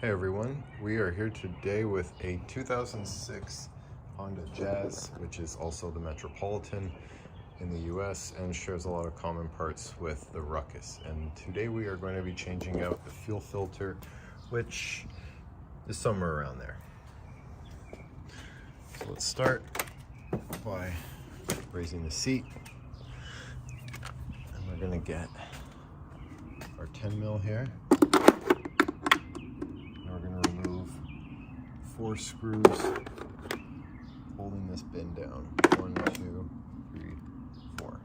Hey everyone, we are here today with a 2006 Honda Jazz, which is also the Metropolitan in the US and shares a lot of common parts with the Ruckus. And today we are going to be changing out the fuel filter, which is somewhere around there. So let's start by raising the seat. And we're going to get our 10 mil here. We're going to remove 4 screws holding this bin down. 1, 2, 3, 4.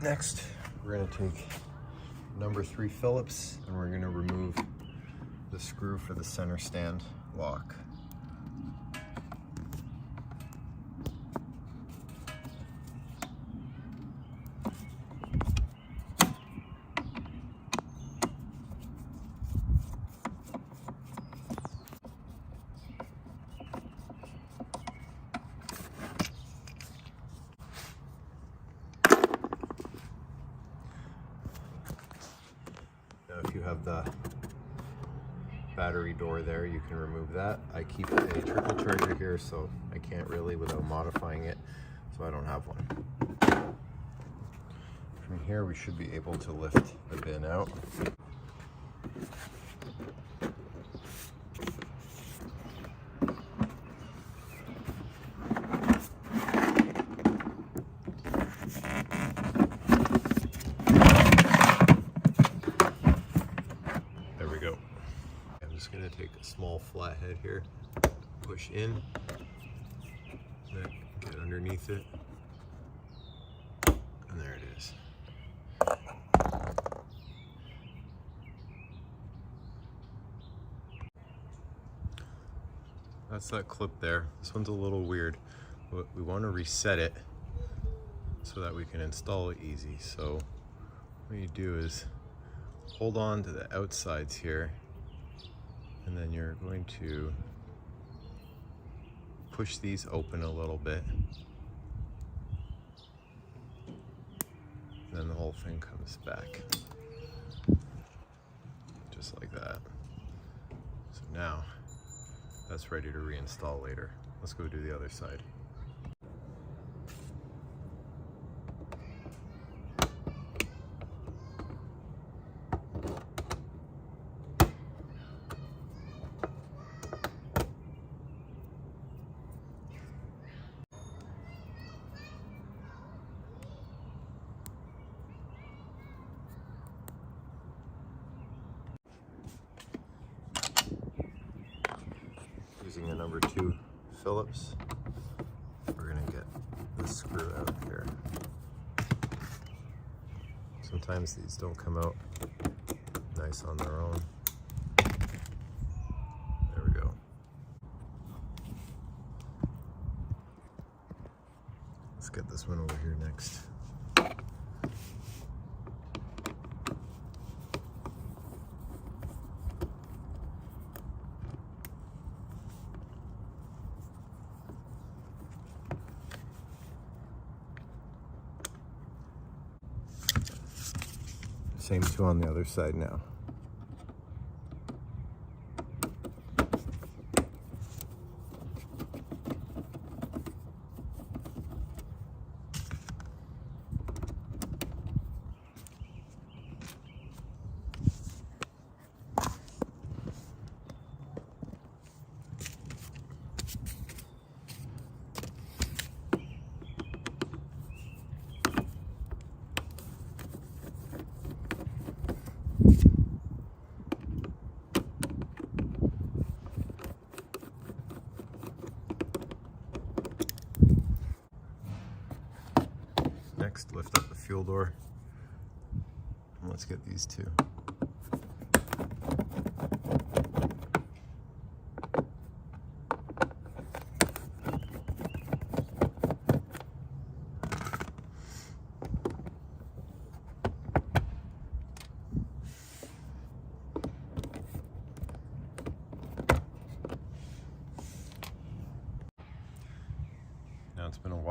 Next, we're going to take number 3 Phillips and we're going to remove the screw for the center stand lock. Now if you have the battery door there, you can remove that. I keep a turbocharger here, so I can't really without modifying it, so I don't have one. From here we should be able to lift the bin out. I'm just going to take a small flathead here, push in, then get underneath it, and there it is. That's that clip there. This one's a little weird, but we want to reset it so that we can install it easy. So what you do is hold on to the outsides here, and then you're going to push these open a little bit. And then the whole thing comes back. Just like that. So now, that's ready to reinstall later. Let's go do the other side. Using a number 2 Phillips, we're going to get this screw out here. Sometimes these don't come out nice on their own. There we go. Let's get this one over here next. Same 2 on the other side now. Next, lift up the fuel door. And let's get these 2.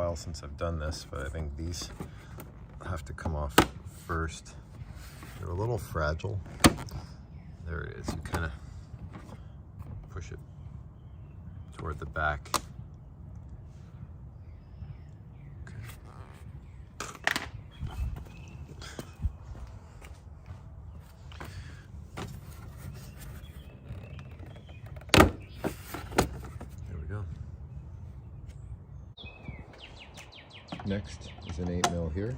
while since I've done this, but I think these have to come off first. They're a little fragile. There it is. You kind of push it toward the back. Next is an 8mm here.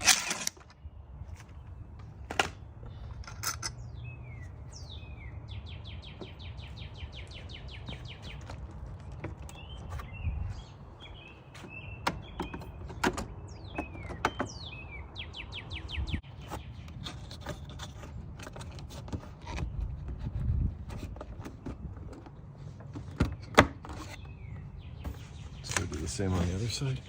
Let's go do the same on the other side.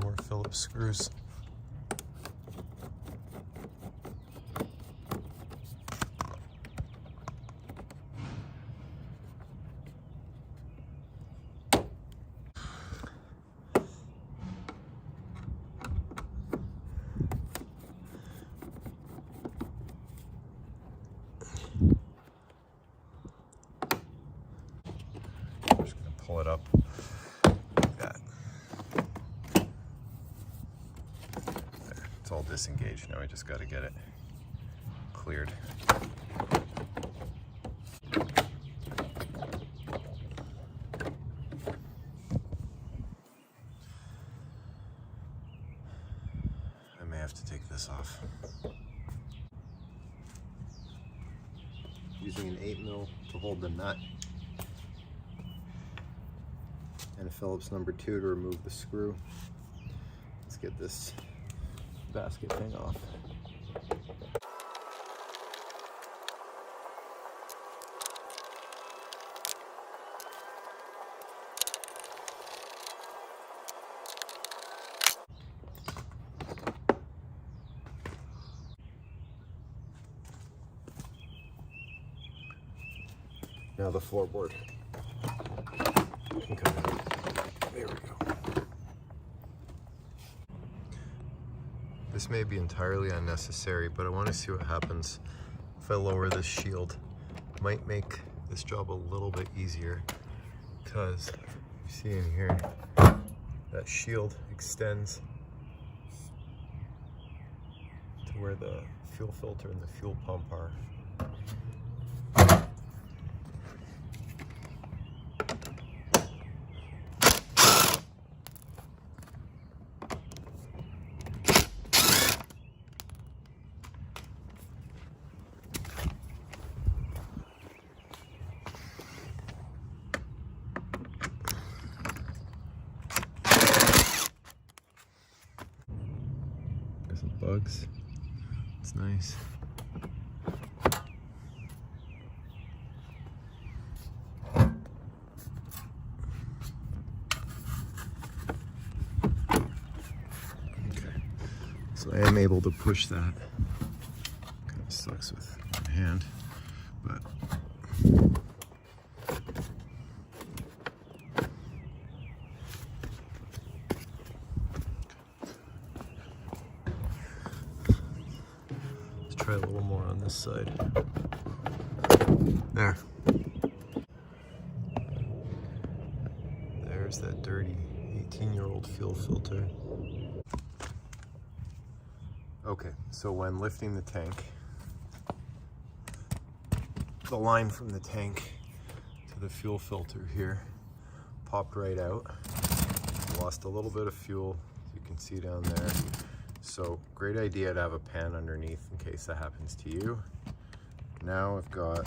More Phillips screws. I'm just going to pull it up like that. It's all disengaged now. We just got to get it cleared. I may have to take this off. Using an 8mm to hold the nut and a Phillips number 2 to remove the screw. Let's get this basket thing off. Now the floorboard can come out. There we go. This may be entirely unnecessary, but I want to see what happens if I lower this shield. Might make this job a little bit easier, because you see in here, that shield extends to where the fuel filter and the fuel pump are. Some bugs. It's nice. Okay, so I am able to push that. Kind of sucks with my hand, but try a little more on this side. There. There's that dirty 18-year-old fuel filter. Okay, so when lifting the tank, the line from the tank to the fuel filter here popped right out. Lost a little bit of fuel, as you can see down there. So great idea to have a pan underneath in case that happens to you. Now I've got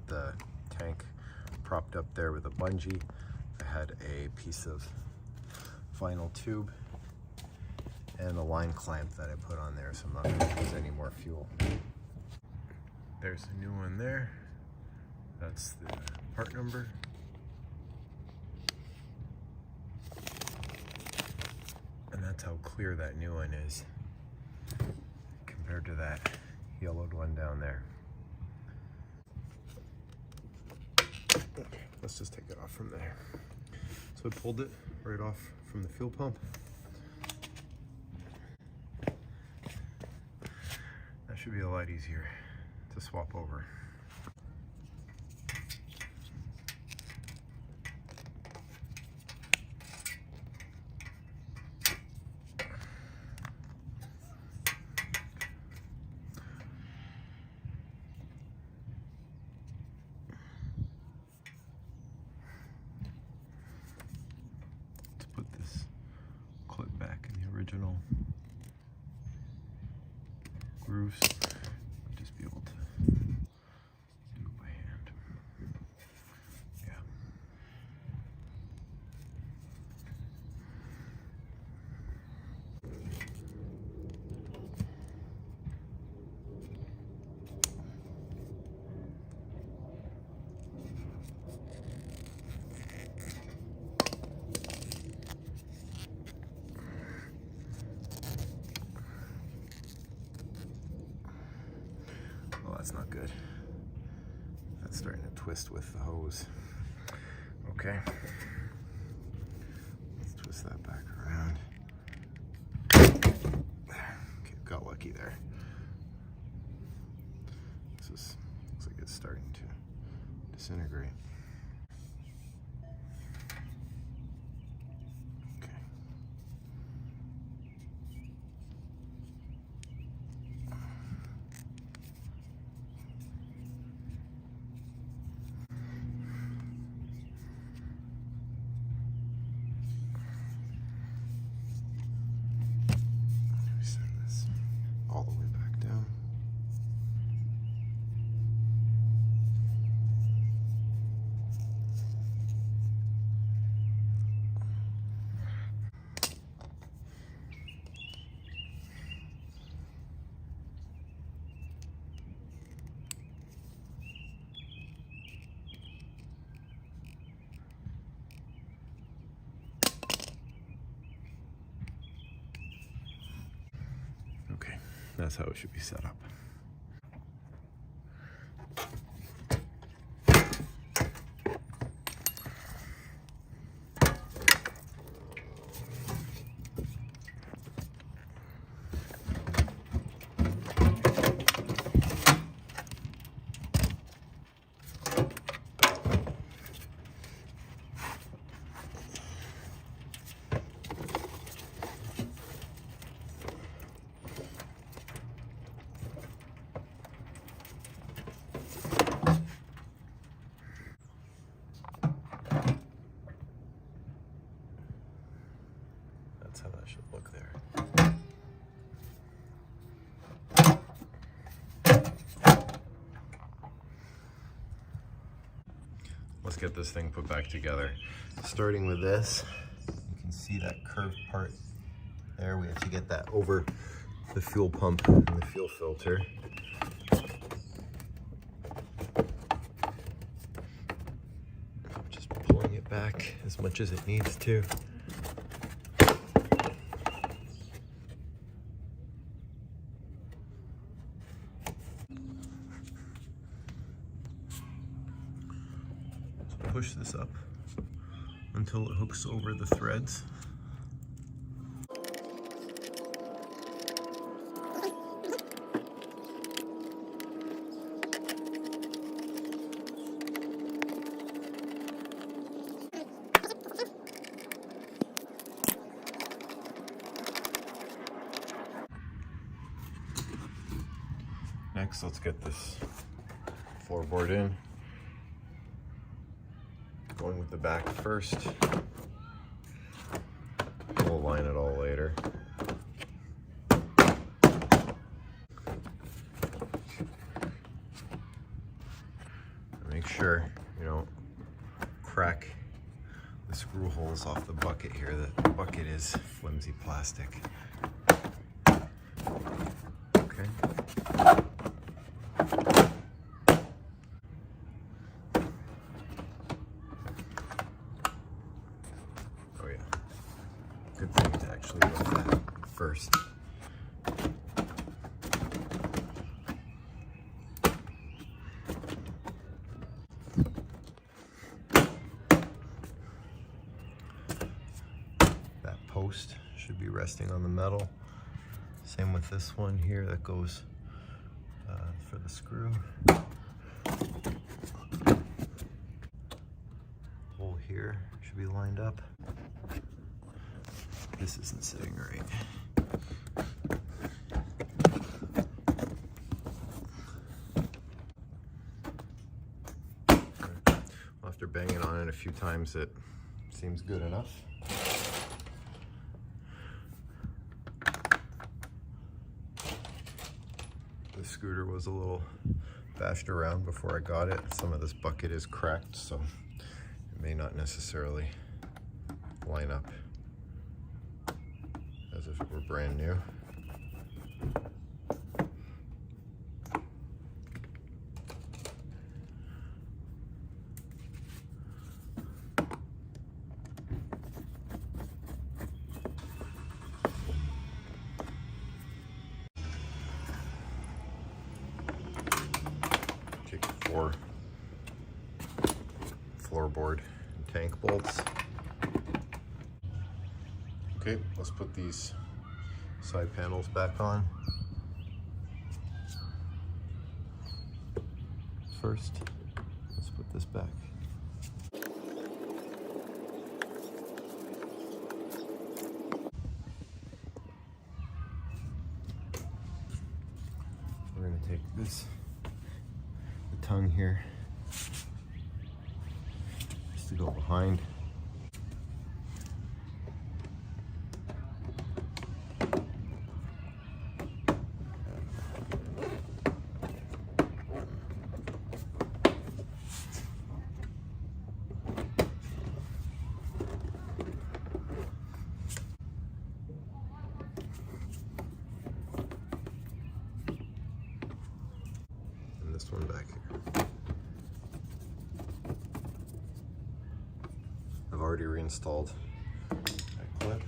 the tank propped up there with a bungee. I had a piece of vinyl tube and a line clamp that I put on there, so I'm not going to use any more fuel. There's a new one there. That's the part number. That's how clear that new one is compared to that yellowed one down there. Okay, let's just take it off from there. So I pulled it right off from the fuel pump. That should be a lot easier to swap over. Original grooves, just be able to do it by hand. Yeah. That's not good. That's starting to twist with the hose. Okay. Let's twist that back around. There. Okay, got lucky there. Looks like it's starting to disintegrate. All the way back down. Okay, that's how it should be set up. That's how that should look there. Let's get this thing put back together. Starting with this, you can see that curved part there. We have to get that over the fuel pump and the fuel filter. Just pulling it back as much as it needs to. Push this up until it hooks over the threads. Next, let's get this floorboard in. Going with the back first. We'll align it all later. Make sure you don't crack the screw holes off the bucket here. The bucket is flimsy plastic. Okay. Good thing to actually lift that. post should be resting on the metal. Same with this one here that goes for the screw. Hole here should be lined up. This isn't sitting right. After banging on it a few times, it seems good enough. The scooter was a little bashed around before I got it. Some of this bucket is cracked, so it may not necessarily line up as if it were brand new. Take 4 floorboard and tank bolts. Okay, let's put these side panels back on. First, let's put this back. We're going to take this, the tongue here, just to go behind. This one back here. I've already reinstalled that clip,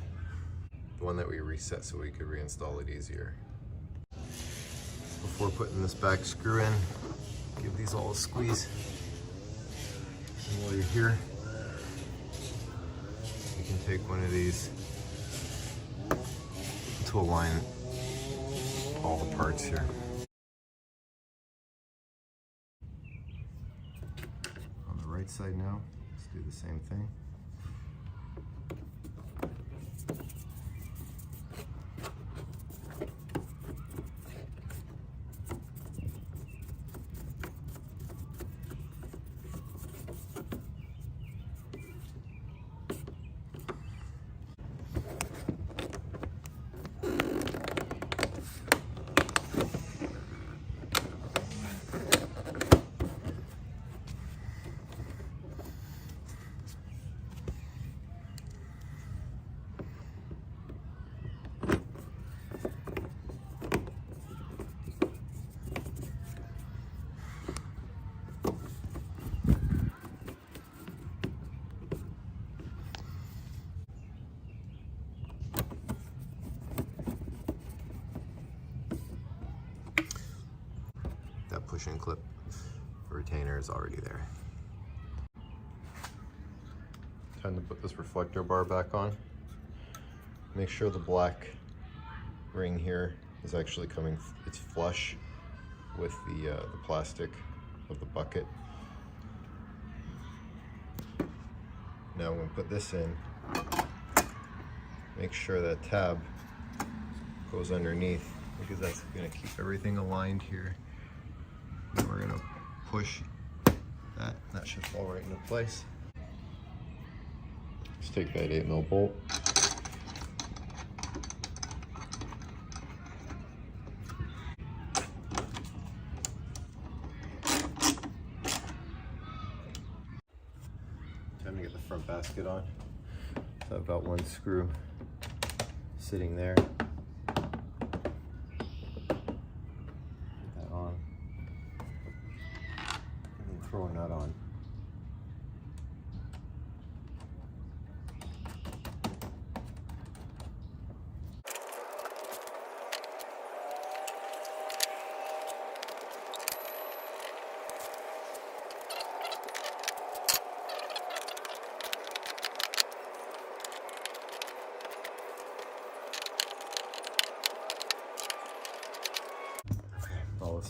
the one that we reset so we could reinstall it easier. Before putting this back screw in, give these all a squeeze. And while you're here, you can take one of these to align all the parts here. Right side now, let's do the same thing. That push-in clip retainer is already there. Time to put this reflector bar back on. Make sure the black ring here is actually coming, it's flush with the plastic of the bucket. Now when we put this in, make sure that tab goes underneath, because that's going to keep everything aligned here. And we're going to push that. That should fall right into place. Just take that 8mm bolt. Time to get the front basket on. So I've got one screw sitting there. Throw a nut on.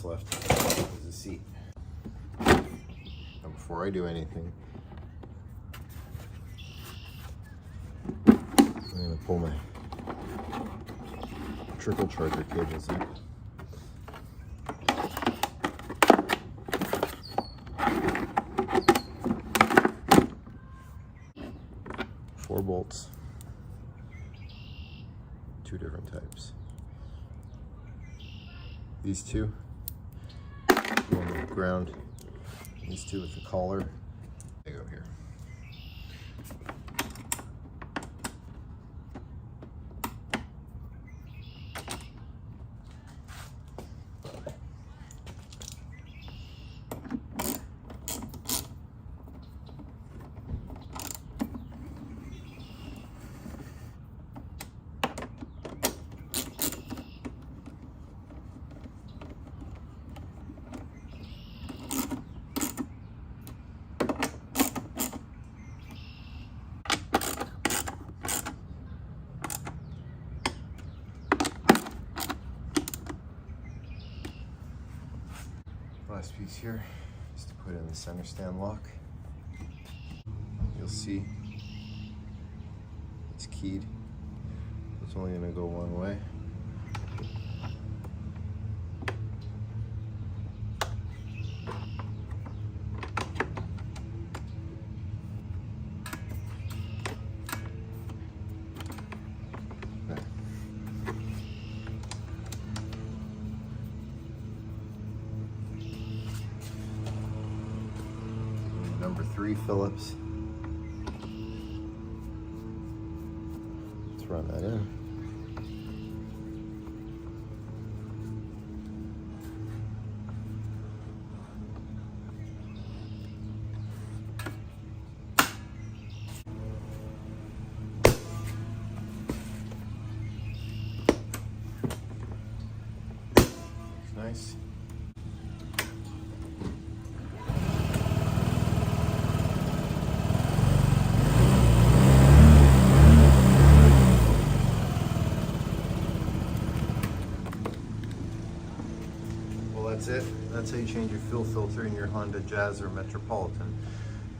that's left is the seat. And before I do anything, I'm gonna pull my trickle charger cables in. Four bolts, two different types. These two, one with ground, these two with the collar. They go here. Last piece here is to put in the center stand lock. You'll see it's keyed. It's only going to go one way. Number 3 Phillips. Let's run that in. Looks nice. That's it. That's how you change your fuel filter in your Honda Jazz or Metropolitan.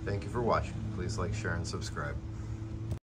Thank you for watching. Please like, share, and subscribe.